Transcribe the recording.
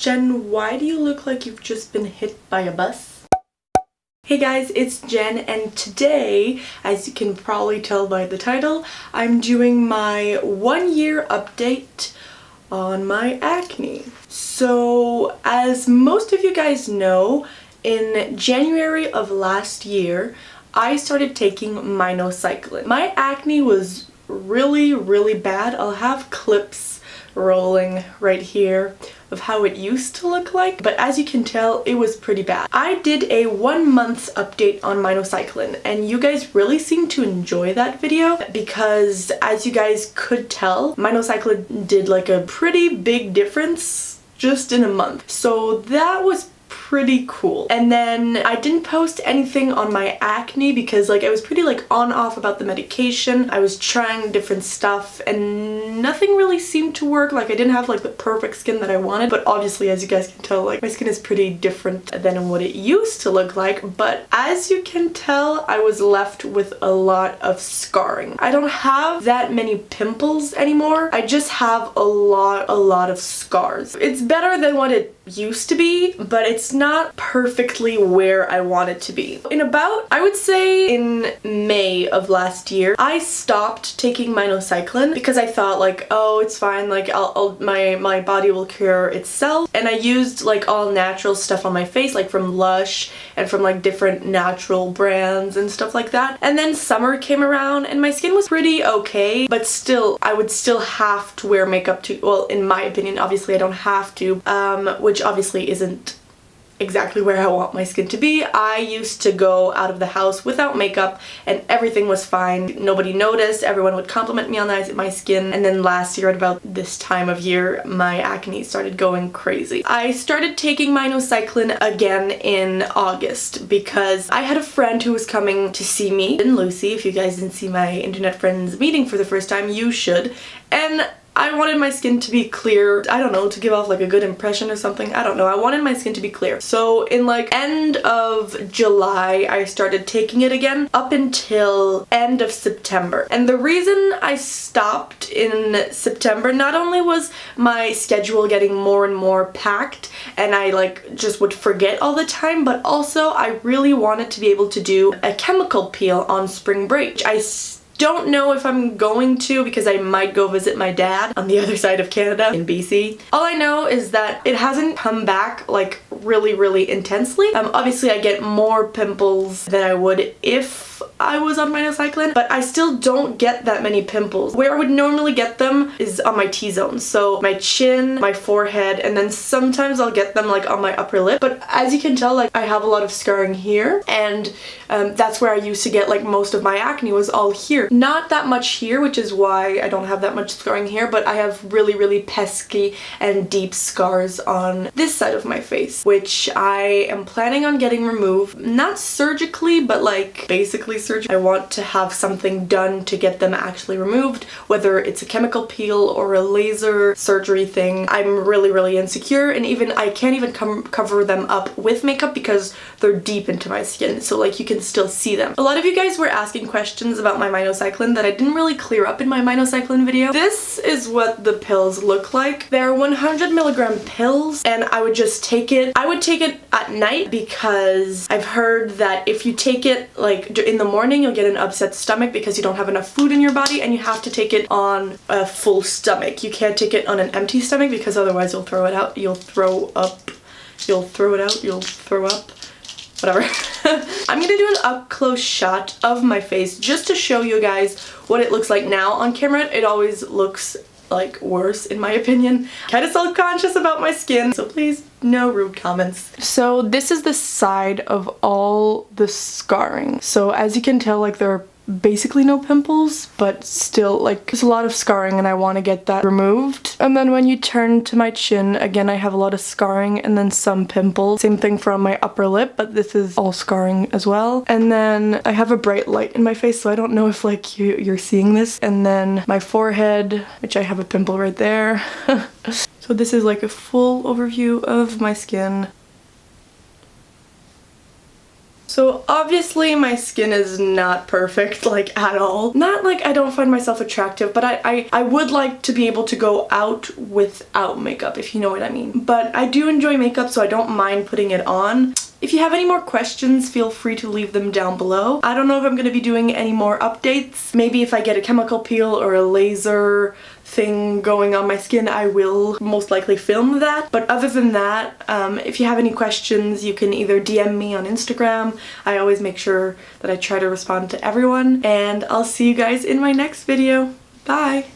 Jen, why do you look like you've just been hit by a bus? Hey guys, it's Jen, and today, as you can probably tell by the title, I'm doing my 1-year update on my acne. So, as most of you guys know, in January of last year, I started taking MINOCYCLYNE. My acne was really bad. I'll have clips rolling right here of how it used to look like, but as you can tell, it was pretty bad. I did a 1-month update on MINOCYCLYNE, and you guys really seemed to enjoy that video because, as you guys could tell, MINOCYCLYNE did like a pretty big difference just in a month. So that was pretty cool. And then I didn't post anything on my acne because like I was pretty like on off about the medication. I was trying different stuff and nothing really seemed to work. Like I didn't have like the perfect skin that I wanted, but obviously, as you guys can tell, like my skin is pretty different than what it used to look like. But as you can tell, I was left with a lot of scarring. I don't have that many pimples anymore. I just have a lot of scars. It's better than what it used to be, but it's not perfectly where I want it to be. In about, I would say in May of last year, I stopped taking MINOCYCLYNE because I thought like, oh, it's fine, like my body will cure itself. And I used like all natural stuff on my face, like from Lush and from like different natural brands and stuff like that. And then summer came around and my skin was pretty okay, but still, I would still have to wear makeup to, well, in my opinion, obviously I don't have to, which obviously isn't exactly where I want my skin to be. I used to go out of the house without makeup and everything was fine. Nobody noticed. Everyone would compliment me on my skin. And then last year at about this time of year, my acne started going crazy. I started taking MINOCYCLYNE again in August because I had a friend who was coming to see me in Lucy. If you guys didn't see my internet friends meeting for the first time, you should. And I wanted my skin to be clear, I don't know, to give off like a good impression or something, I don't know. I wanted my skin to be clear. So in like end of July, I started taking it again up until end of September. And the reason I stopped in September, not only was my schedule getting more and more packed and I like just would forget all the time, but also I really wanted to be able to do a chemical peel on spring break. I don't know if I'm going to because I might go visit my dad on the other side of Canada in BC. All I know is that it hasn't come back like really intensely. Obviously I get more pimples than I would if I was on MINOCYCLYNE, but I still don't get that many pimples. Where I would normally get them is on my T-zone, so my chin, my forehead, and then sometimes I'll get them like on my upper lip. But as you can tell, like I have a lot of scarring here, and that's where I used to get like most of my acne was all here. Not that much here, which is why I don't have that much scarring here, but I have really pesky and deep scars on this side of my face, which I am planning on getting removed. Not surgically, but like basically surgery. I want to have something done to get them actually removed, whether it's a chemical peel or a laser surgery thing. I'm really insecure, and even I can't even cover them up with makeup because they're deep into my skin, so like you can still see them. A lot of you guys were asking questions about my MINOCYCLYNE that I didn't really clear up in my MINOCYCLYNE video. This is what the pills look like. They're 100mg pills, and I would just take it. I would take it at night because I've heard that if you take it like in the morning, you'll get an upset stomach because you don't have enough food in your body, and you have to take it on a full stomach. You can't take it on an empty stomach because otherwise you'll throw it out. You'll throw up. You'll throw it out. You'll throw up. Whatever. I'm gonna do an up-close shot of my face just to show you guys what it looks like now. On camera, it always looks like worse in my opinion. Kind of self-conscious about my skin, so please no rude comments. So this is the side of all the scarring. So as you can tell, like there are basically no pimples, but still like there's a lot of scarring and I want to get that removed. And then when you turn to my chin, again I have a lot of scarring and then some pimples. Same thing from my upper lip, but this is all scarring as well. And then I have a bright light in my face, so I don't know if like you're seeing this. And then my forehead, which I have a pimple right there. So this is like a full overview of my skin. So obviously my skin is not perfect, like, at all. Not like I don't find myself attractive, but I would like to be able to go out without makeup, if you know what I mean. But I do enjoy makeup, so I don't mind putting it on. If you have any more questions, feel free to leave them down below. I don't know if I'm going to be doing any more updates. Maybe if I get a chemical peel or a laser thing going on my skin, I will most likely film that. But other than that, if you have any questions, you can either DM me on Instagram. I always make sure that I try to respond to everyone. And I'll see you guys in my next video. Bye!